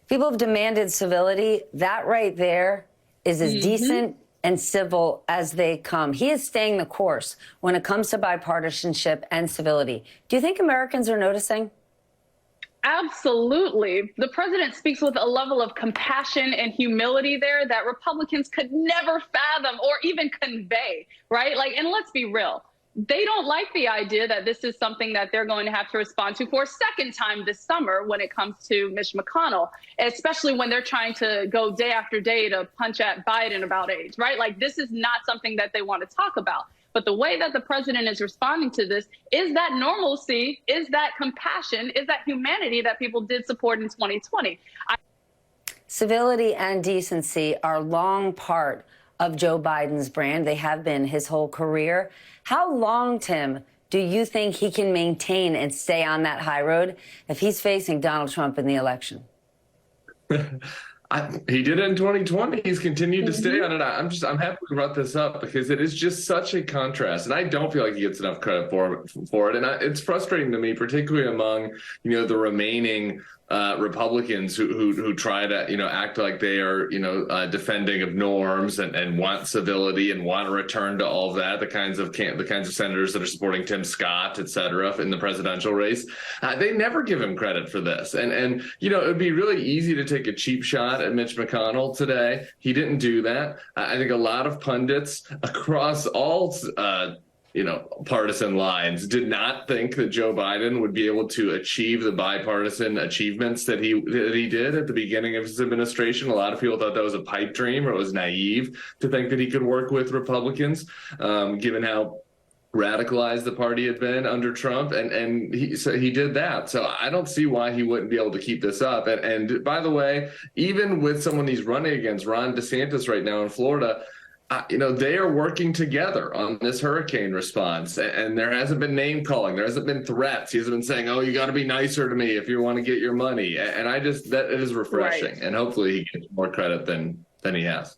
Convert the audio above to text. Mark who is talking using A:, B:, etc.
A: People have demanded civility. That right there is as decent and civil as they come. He is staying the course when it comes to bipartisanship and civility. Do you think Americans are noticing?
B: Absolutely. The president speaks with a level of compassion and humility there that Republicans could never fathom or even convey, right? Like, and let's be real. They don't like the idea that this is something that they're going to have to respond to for a second time this summer when it comes to Mitch McConnell, especially when they're trying to go day after day to punch at Biden about AIDS, right? Like, this is not something that they want to talk about. But the way that the president is responding to this is that normalcy, is that compassion, is that humanity that people did support in 2020.
A: Civility and decency are long part of Joe Biden's brand. They have been his whole career. How long, Tim, do you think he can maintain and stay on that high road if he's facing Donald Trump in the election?
C: He did it in 2020. He's continued to stay on it. I'm happy we brought this up because it is just such a contrast, and I don't feel like he gets enough credit for it. And it's frustrating to me, particularly among the remaining Republicans who try to act like they are defending of norms and want civility and want to return to all of that. The kinds of senators that are supporting Tim Scott, et cetera, in the presidential race, they never give him credit for this. And it would be really easy to take a cheap shot at Mitch McConnell today. He didn't do that. I think a lot of pundits across all partisan lines did not think that Joe Biden would be able to achieve the bipartisan achievements that he did at the beginning of his administration. A lot of people thought that was a pipe dream, or it was naive to think that he could work with Republicans, given how radicalized the party had been under Trump, and he did that. So I don't see why he wouldn't be able to keep this up. And by the way, even with someone he's running against, Ron DeSantis right now in Florida, they are working together on this hurricane response, and there hasn't been name calling. There hasn't been threats. He hasn't been saying, "Oh, you got to be nicer to me if you want to get your money." And that it is refreshing, right. And hopefully he gets more credit than he has.